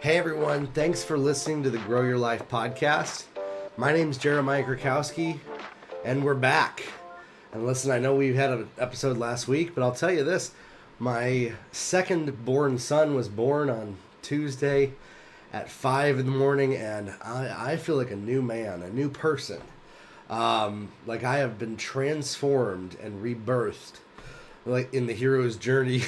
Hey everyone, thanks for listening to the Grow Your Life podcast. My name's Jeremiah Krakowski, and we're back. And listen, I know we had an episode last week, but I'll tell you this. My second born son was born on Tuesday at 5 in the morning, and I feel like a new man, a new person. Like I have been transformed and rebirthed, like in the hero's journey,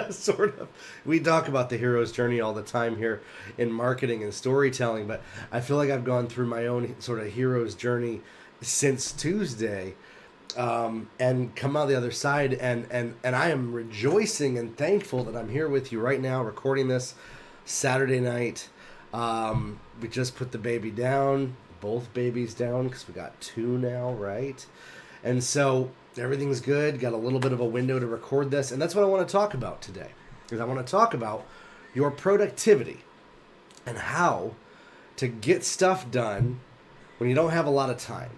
sort of. We talk about the hero's journey all the time here in marketing and storytelling, but I feel like I've gone through my own sort of hero's journey since Tuesday, and come out the other side, and I am rejoicing and thankful that I'm here with you right now, recording this Saturday night. We just put the baby down, both babies down, because we got two now, right? And so everything's good, got a little bit of a window to record this, and that's what I want to talk about today, because I want to talk about your productivity and how to get stuff done when you don't have a lot of time.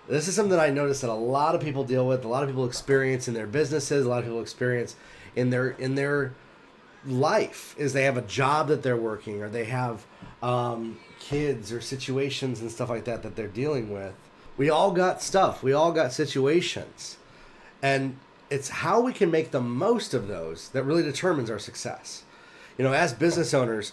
This is something that I noticed that a lot of people deal with, a lot of people experience in their businesses, a lot of people experience in their life, is they have a job that they're working, or they have kids or situations and stuff like that that they're dealing with. We all got stuff. We all got situations. And it's how we can make the most of those that really determines our success. You know, as business owners,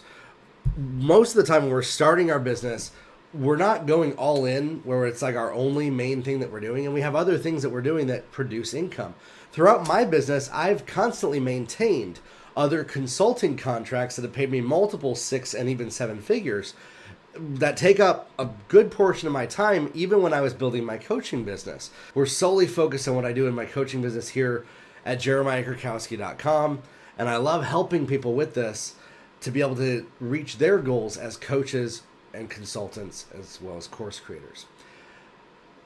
most of the time when we're starting our business, we're not going all in where it's like our only main thing that we're doing. And we have other things that we're doing that produce income. Throughout my business, I've constantly maintained other consulting contracts that have paid me multiple 6 and even 7 figures that take up a good portion of my time, even when I was building my coaching business. We're solely focused on what I do in my coaching business here at jeremiahkrakowski.com, and I love helping people with this to be able to reach their goals as coaches and consultants, as well as course creators.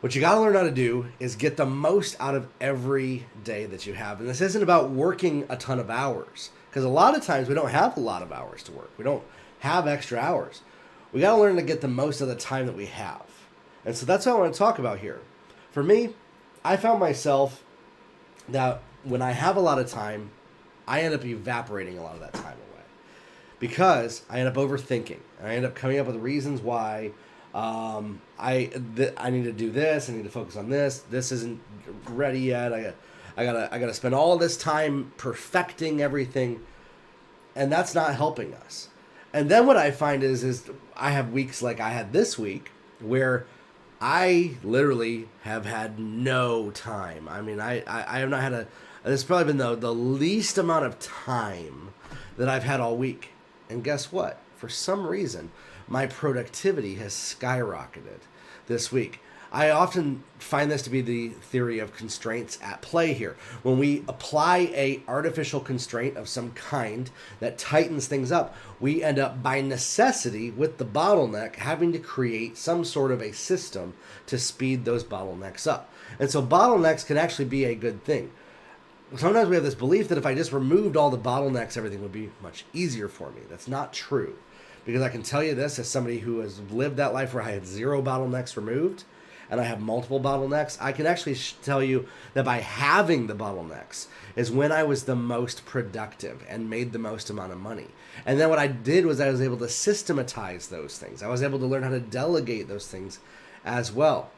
What you got to learn how to do is get the most out of every day that you have. And this isn't about working a ton of hours, because a lot of times we don't have a lot of hours to work. We don't have extra hours. We got to learn to get the most of the time that we have. And so that's what I want to talk about here. For me, I found myself that when I have a lot of time, I end up evaporating a lot of that time away, because I end up overthinking. And I end up coming up with reasons why I need to do this. I need to focus on this. This isn't ready yet. I gotta spend all this time perfecting everything, and that's not helping us. And then what I find is I have weeks like I had this week where I literally have had no time. I mean, I have not had this has probably been the least amount of time that I've had all week. And guess what? For some reason, my productivity has skyrocketed this week. I often find this to be the theory of constraints at play here. When we apply a artificial constraint of some kind that tightens things up, we end up by necessity with the bottleneck having to create some sort of a system to speed those bottlenecks up. And so bottlenecks can actually be a good thing. Sometimes we have this belief that if I just removed all the bottlenecks, everything would be much easier for me. That's not true. Because I can tell you this as somebody who has lived that life where I had 0 bottlenecks removed, and I have multiple bottlenecks, I can actually tell you that by having the bottlenecks is when I was the most productive and made the most amount of money. And then what I did was I was able to systematize those things. I was able to learn how to delegate those things as well.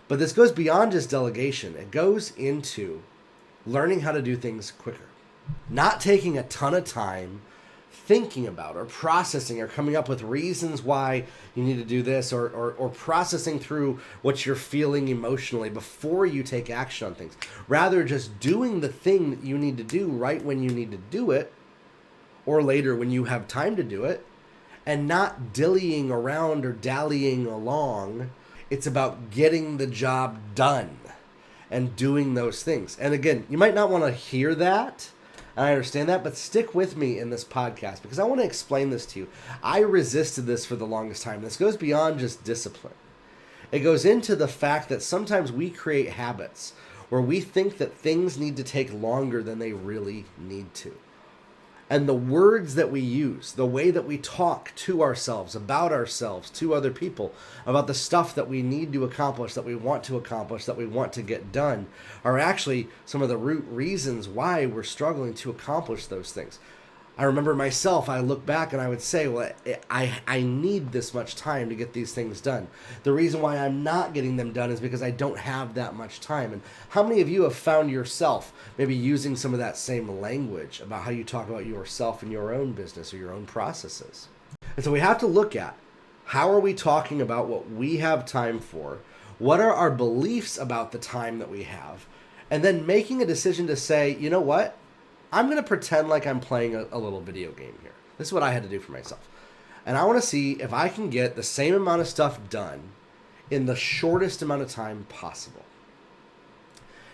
But this goes beyond just delegation. It goes into learning how to do things quicker. Not taking a ton of time thinking about or processing or coming up with reasons why you need to do this, or processing through what you're feeling emotionally before you take action on things. Rather, just doing the thing that you need to do right when you need to do it, or later when you have time to do it, and not dillying around or dallying along. It's about getting the job done and doing those things. And again, you might not want to hear that, and I understand that, but stick with me in this podcast because I want to explain this to you. I resisted this for the longest time. This goes beyond just discipline. It goes into the fact that sometimes we create habits where we think that things need to take longer than they really need to. And the words that we use, the way that we talk to ourselves, about ourselves, to other people, about the stuff that we need to accomplish, that we want to accomplish, that we want to get done, are actually some of the root reasons why we're struggling to accomplish those things. I remember myself, I look back and I would say, well, I need this much time to get these things done. The reason why I'm not getting them done is because I don't have that much time. And how many of you have found yourself maybe using some of that same language about how you talk about yourself in your own business or your own processes? And so we have to look at, how are we talking about what we have time for? What are our beliefs about the time that we have? And then making a decision to say, you know what? I'm going to pretend like I'm playing a little video game here. This is what I had to do for myself. And I want to see if I can get the same amount of stuff done in the shortest amount of time possible.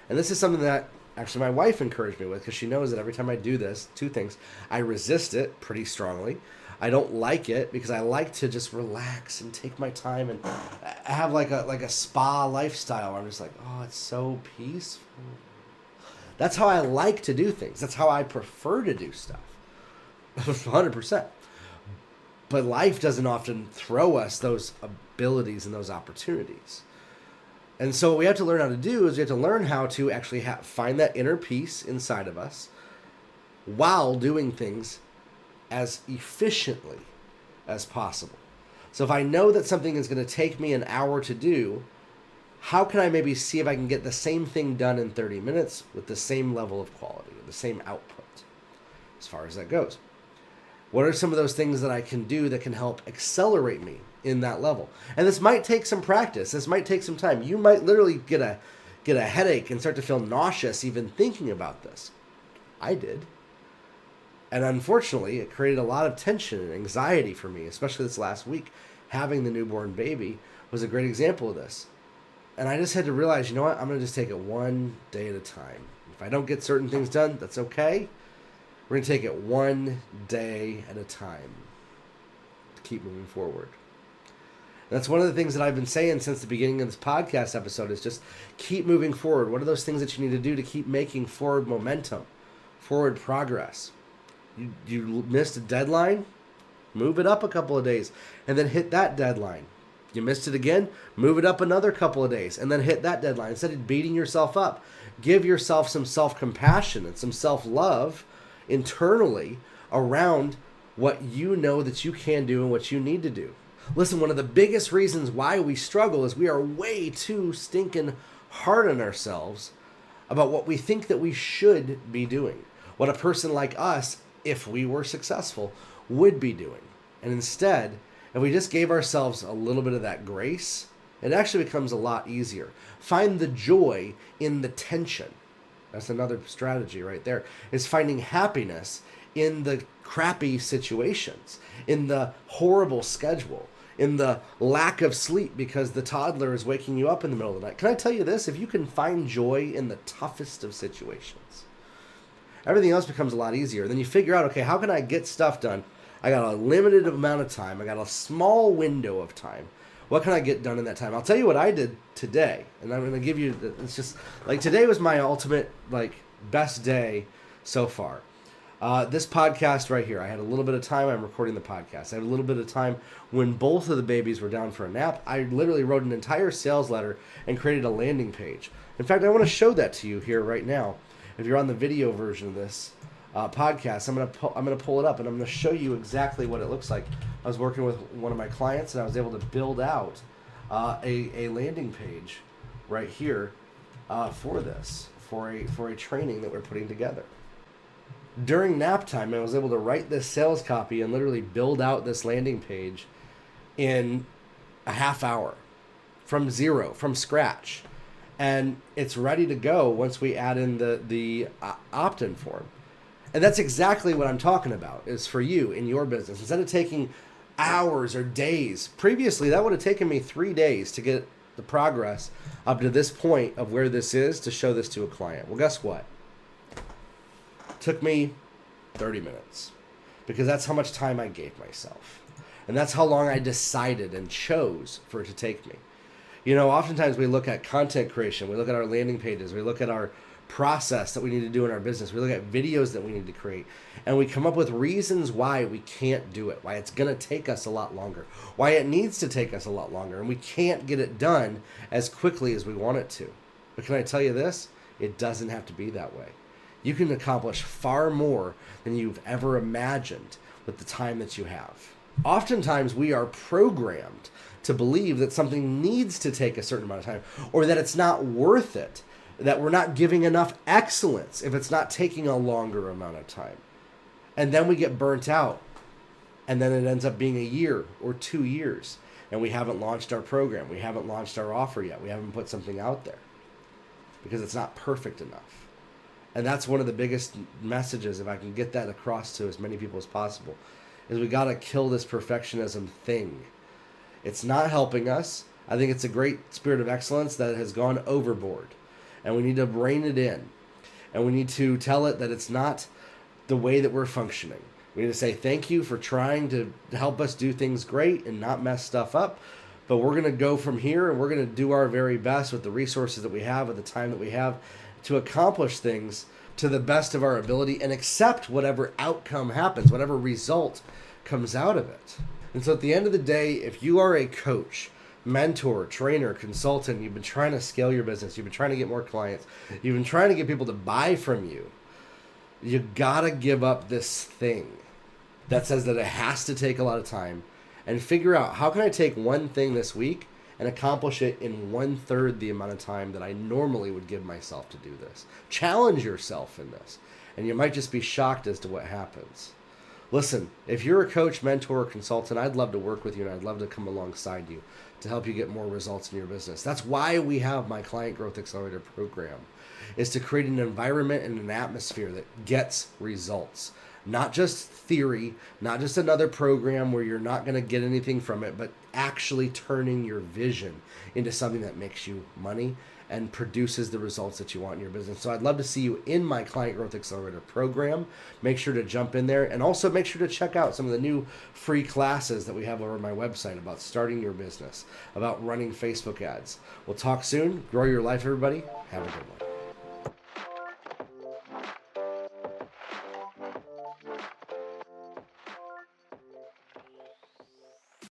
And this is something that actually my wife encouraged me with, because she knows that every time I do this, two things, I resist it pretty strongly. I don't like it because I like to just relax and take my time and have like a spa lifestyle where I'm just like, oh, it's so peaceful. That's how I like to do things. That's how I prefer to do stuff. 100%. But life doesn't often throw us those abilities and those opportunities. And so what we have to learn how to do is we have to learn how to actually find that inner peace inside of us while doing things as efficiently as possible. So if I know that something is going to take me an hour to do, how can I maybe see if I can get the same thing done in 30 minutes with the same level of quality, the same output, as far as that goes? What are some of those things that I can do that can help accelerate me in that level? And this might take some practice. This might take some time. You might literally get a headache and start to feel nauseous even thinking about this. I did. And unfortunately, it created a lot of tension and anxiety for me, especially this last week. Having the newborn baby was a great example of this. And I just had to realize, you know what? I'm going to just take it one day at a time. If I don't get certain things done, that's okay. We're going to take it one day at a time to keep moving forward. And that's one of the things that I've been saying since the beginning of this podcast episode is just keep moving forward. What are those things that you need to do to keep making forward momentum, forward progress? You missed a deadline? Move it up a couple of days and then hit that deadline. You missed it again, move it up another couple of days and then hit that deadline. Instead of beating yourself up, give yourself some self-compassion and some self-love internally around what you know that you can do and what you need to do. Listen, one of the biggest reasons why we struggle is we are way too stinking hard on ourselves about what we think that we should be doing, what a person like us, if we were successful, would be doing. And instead, if we just gave ourselves a little bit of that grace, it actually becomes a lot easier. Find the joy in the tension. That's another strategy right there, is finding happiness in the crappy situations, in the horrible schedule, in the lack of sleep because the toddler is waking you up in the middle of the night. Can I tell you this? If you can find joy in the toughest of situations, everything else becomes a lot easier. Then you figure out, okay, how can I get stuff done? I got a limited amount of time. I got a small window of time. What can I get done in that time? I'll tell you what I did today. And I'm going to give you, it's just like today was my ultimate, best day so far. This podcast right here, I had a little bit of time. I'm recording the podcast. I had a little bit of time when both of the babies were down for a nap. I literally wrote an entire sales letter and created a landing page. In fact, I want to show that to you here right now. If you're on the video version of this podcast, I'm gonna pull it up and I'm gonna show you exactly what it looks like. I was working with one of my clients and I was able to build out a landing page right here for a training that we're putting together. During nap time, I was able to write this sales copy and literally build out this landing page in a half hour from zero, from scratch. And it's ready to go once we add in the opt-in form. And that's exactly what I'm talking about, is for you in your business. Instead of taking hours or days, previously that would have taken me 3 days to get the progress up to this point of where this is to show this to a client. Well, guess what? It took me 30 minutes because that's how much time I gave myself. And that's how long I decided and chose for it to take me. You know, oftentimes we look at content creation, we look at our landing pages, we look at our process that we need to do in our business, we look at videos that we need to create, and we come up with reasons why we can't do it, why it's going to take us a lot longer, why it needs to take us a lot longer, and we can't get it done as quickly as we want it to. But can I tell you this? It doesn't have to be that way. You can accomplish far more than you've ever imagined with the time that you have. Oftentimes, we are programmed to believe that something needs to take a certain amount of time, or that it's not worth it, that we're not giving enough excellence if it's not taking a longer amount of time. And then we get burnt out, and then it ends up being a year or 2 years, and we haven't launched our program, we haven't launched our offer yet, we haven't put something out there because it's not perfect enough. And that's one of the biggest messages, if I can get that across to as many people as possible, is we got to kill this perfectionism thing. It's not helping us. I think it's a great spirit of excellence that has gone overboard, and we need to rein it in, and we need to tell it that it's not the way that we're functioning. We need to say thank you for trying to help us do things great and not mess stuff up, but we're going to go from here, and we're going to do our very best with the resources that we have, with the time that we have, to accomplish things to the best of our ability and accept whatever outcome happens, whatever result comes out of it. And so at the end of the day, if you are a coach, mentor, trainer, consultant, you've been trying to scale your business, you've been trying to get more clients, you've been trying to get people to buy from you, you gotta give up this thing that says that it has to take a lot of time, and figure out, how can I take one thing this week and accomplish it in 1/3 the amount of time that I normally would give myself to do this. Challenge yourself in this, and you might just be shocked as to what happens. Listen, if you're a coach, mentor, or consultant, I'd love to work with you, and I'd love to come alongside you to help you get more results in your business. That's why we have my Client Growth Accelerator program, is to create an environment and an atmosphere that gets results. Not just theory, not just another program where you're not going to get anything from it, but actually turning your vision into something that makes you money and produces the results that you want in your business. So I'd love to see you in my Client Growth Accelerator program. Make sure to jump in there, and also make sure to check out some of the new free classes that we have over my website about starting your business, about running Facebook ads. We'll talk soon. Grow your life, everybody. Have a good one.